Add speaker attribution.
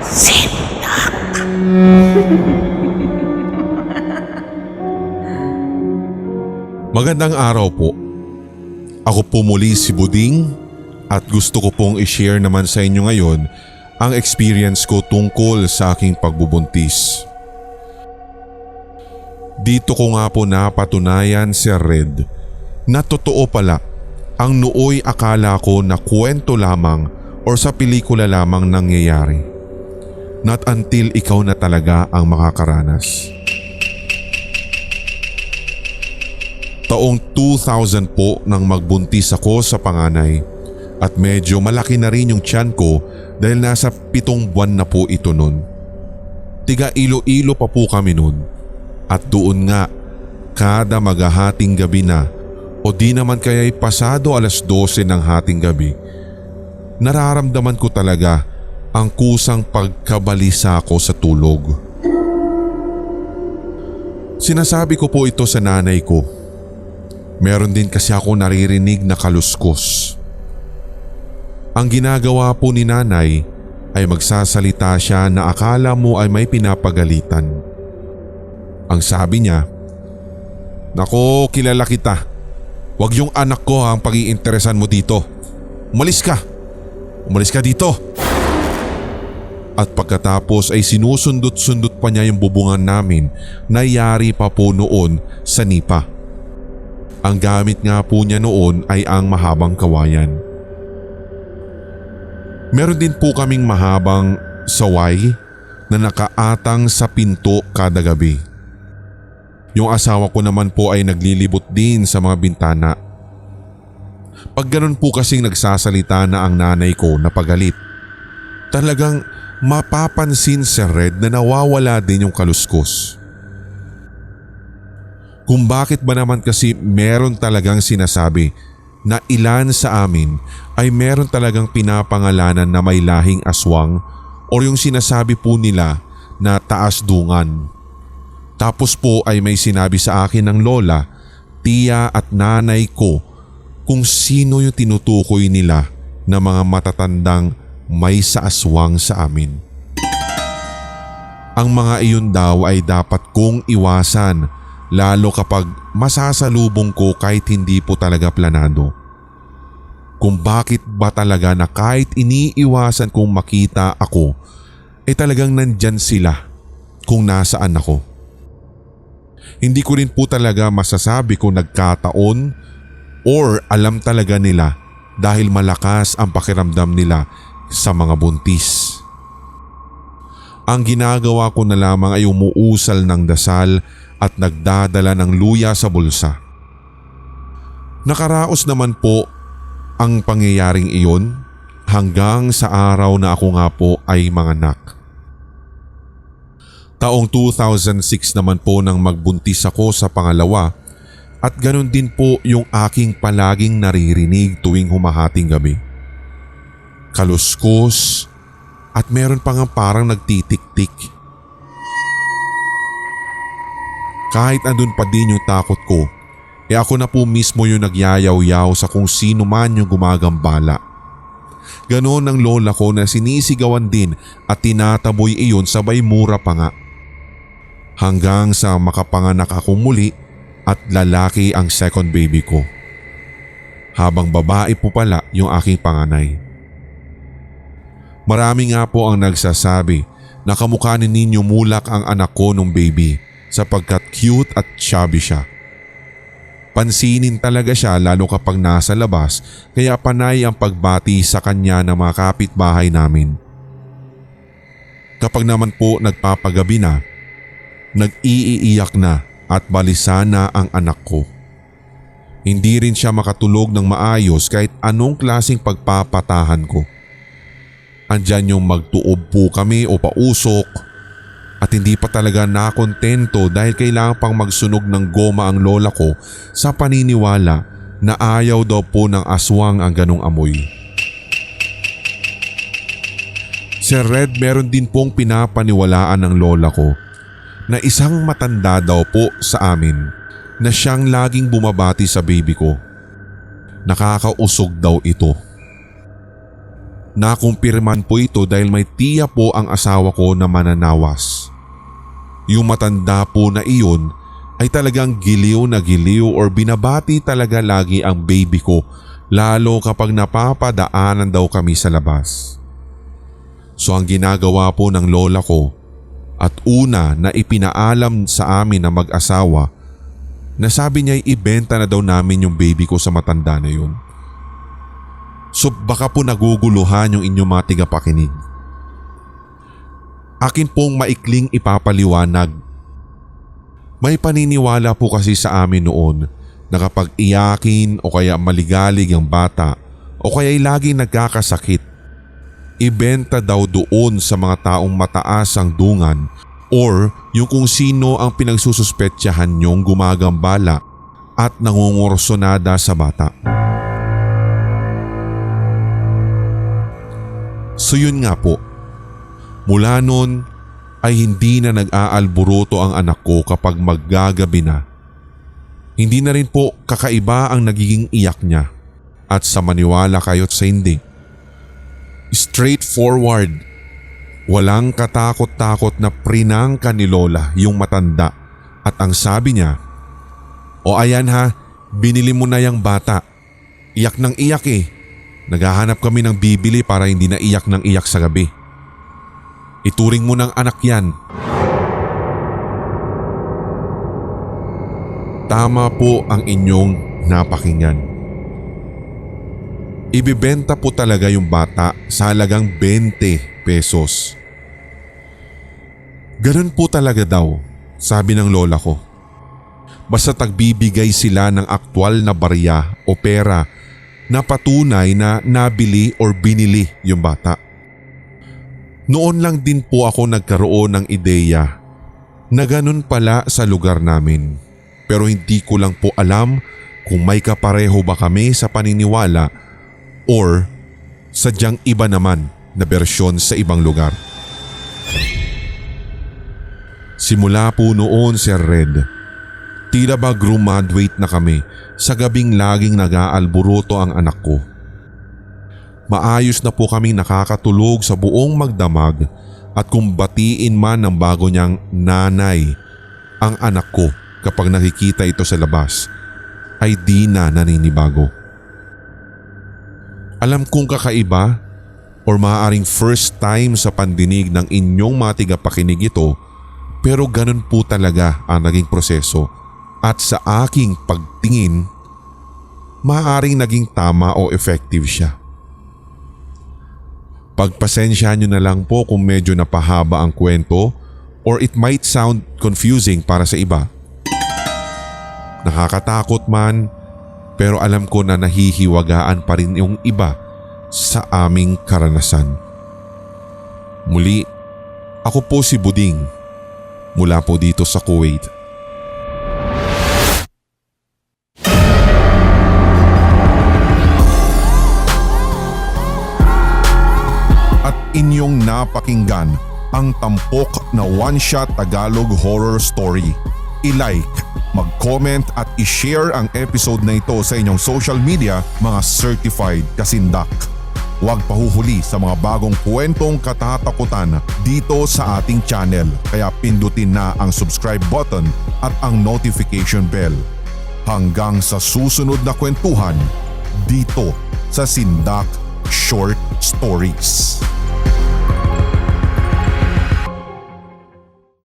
Speaker 1: Sindak.
Speaker 2: Magandang araw po. Ako po muli si Buding at gusto ko pong i-share naman sa inyo ngayon ang experience ko tungkol sa aking pagbubuntis. Dito ko nga po napatunayan, Sir Red, na totoo pala ang nooy akala ko na kwento lamang or sa pelikula lamang nangyayari. Not until ikaw na talaga ang makakaranas. Taong 2000 po nang magbuntis ako sa panganay at medyo malaki na rin yung tiyan ko dahil nasa 7 buwan na po ito nun. Tiga Iloilo pa po kami nun at doon nga kada maghahating gabi na o di naman kaya'y pasado 12:00 ng hating gabi, nararamdaman ko talaga ang kusang pagkabalisa ko sa tulog. Sinasabi ko po ito sa nanay ko. Meron din kasi ako naririnig na kaluskos. Ang ginagawa po ni nanay ay magsasalita siya na akala mo ay may pinapagalitan. Ang sabi niya, "Nako, kilala kita. Huwag yung anak ko ang pag-iinteresan mo dito. Umalis ka! Umalis ka dito!" At pagkatapos ay sinusundot-sundot pa niya yung bubungan namin na yari pa po noon sa nipa. Ang gamit nga po niya noon ay ang mahabang kawayan. Meron din po kaming mahabang saway na nakaatang sa pinto kada gabi. Yung asawa ko naman po ay naglilibot din sa mga bintana. Pag ganun po kasing nagsasalita na ang nanay ko na pagalit, talagang mapapansin sa Red na nawawala din yung kaluskos. Kung bakit ba naman kasi meron talagang sinasabi na ilan sa amin ay meron talagang pinapangalanan na may lahing aswang o yung sinasabi po nila na taas-dungan. Tapos po ay may sinabi sa akin ng lola, tiya at nanay ko kung sino yung tinutukoy nila na mga matatandang may saaswang sa amin. Ang mga iyon daw ay dapat kong iwasan lalo kapag masasalubong ko kahit hindi po talaga planado. Kung bakit ba talaga na kahit iniiwasan kong makita ako, talagang nandyan sila kung nasaan ako. Hindi ko rin po talaga masasabi kung nagkataon or alam talaga nila dahil malakas ang pakiramdam nila sa mga buntis. Ang ginagawa ko na lamang ay umuusal ng dasal at nagdadala ng luya sa bulsa. Nakaraos naman po ang pangyayaring iyon hanggang sa araw na ako nga po ay manganak. Taong 2006 naman po nang magbuntis ako sa pangalawa at ganun din po yung aking palaging naririnig tuwing humahating gabi. Kaluskos at meron pa nga parang nagtitik-tik. Kahit andun pa din yung takot ko, ako na po mismo yung nagyayaw-yaw sa kung sino man yung gumagambala. Ganon ang lola ko na sinisigawan din at tinataboy iyon sabay mura pa nga. Hanggang sa makapanganak ako muli at lalaki ang second baby ko. Habang babae po pala yung aking panganay. Marami nga po ang nagsasabi na kamukha ni Ninyo Mulak ang anak ko nung baby sapagkat cute at chubby siya. Pansinin talaga siya lalo kapag nasa labas kaya panay ang pagbati sa kanya ng mga kapitbahay namin. Kapag naman po nagpapagabi na, nag-iiyak na at balisa na ang anak ko. Hindi rin siya makatulog ng maayos kahit anong klaseng pagpapatahan ko. Andyan yung magtuob po kami o pausok at hindi pa talaga nakontento dahil kailangan pang magsunog ng goma ang lola ko sa paniniwala na ayaw daw po ng aswang ang ganong amoy. Sir Red, meron din pong pinapaniwalaan ng lola ko na isang matanda daw po sa amin na siyang laging bumabati sa baby ko. Nakakausog daw ito. Nakumpirman po ito dahil may tiya po ang asawa ko na mananawas. Yung matanda po na iyon ay talagang giliw na giliw or binabati talaga lagi ang baby ko, lalo kapag napapadaanan daw kami sa labas. So ang ginagawa po ng lola ko at una na ipinaalam sa amin na mag-asawa na sabi niya ibenta na daw namin yung baby ko sa matanda na yun. So baka po naguguluhan yung inyong mga tigapakinig. Akin pong maikling ipapaliwanag. May paniniwala po kasi sa amin noon na kapag iyakin o kaya maligalig ang bata o kaya'y laging nagkakasakit, ibenta daw doon sa mga taong mataas ang dungan or yung kung sino ang pinagsususpetsahan niyong gumagambala at nangungursonada sa bata. So yun nga po, mula noon ay hindi na nag-aalburuto ang anak ko kapag maggagabi na. Hindi na rin po kakaiba ang nagiging iyak niya at sa maniwala kayo't sa hindi. Straightforward, walang katakot-takot na prinangka ni Lola yung matanda at ang sabi niya, "O ayan ha, binili mo na yung bata. Iyak ng iyak eh. Naghahanap kami ng bibili para hindi na iyak ng iyak sa gabi. Ituring mo ng anak yan." Tama po ang inyong napakinggan. Ibibenta po talaga yung bata sa halagang 20 pesos. Ganun po talaga daw, sabi ng lola ko. Basta tagbibigay sila ng aktwal na barya o pera na patunay na nabili or binili yung bata. Noon lang din po ako nagkaroon ng ideya na ganun pala sa lugar namin. Pero hindi ko lang po alam kung may kapareho ba kami sa paniniwala or sadyang iba naman na bersyon sa ibang lugar. Simula po noon, Sir Red, tila ba graduate na kami sa gabing laging nag-aalburuto ang anak ko. Maayos na po kaming nakakatulog sa buong magdamag at kung batiin man ng bago niyang nanay ang anak ko kapag nakikita ito sa labas ay di na naninibago. Alam kong kakaiba or maaaring first time sa pandinig ng inyong mga tigapakinig ito, pero ganun po talaga ang naging proseso at sa aking pagtingin, maaaring naging tama o effective siya. Pagpasensyahan nyo na lang po kung medyo napahaba ang kwento or it might sound confusing para sa iba. Nakakatakot man, pero alam ko na nahihiwagaan pa rin yung iba sa aming karanasan. Muli, ako po si Buding mula po dito sa Kuwait. At inyong napakinggan ang tampok na one-shot Tagalog horror story. I-like, mag-comment at i-share ang episode na ito sa inyong social media, mga certified kasindak. Huwag pahuhuli sa mga bagong kwentong katatakutan dito sa ating channel, kaya pindutin na ang subscribe button at ang notification bell. Hanggang sa susunod na kwentuhan dito sa Sindak Short Stories.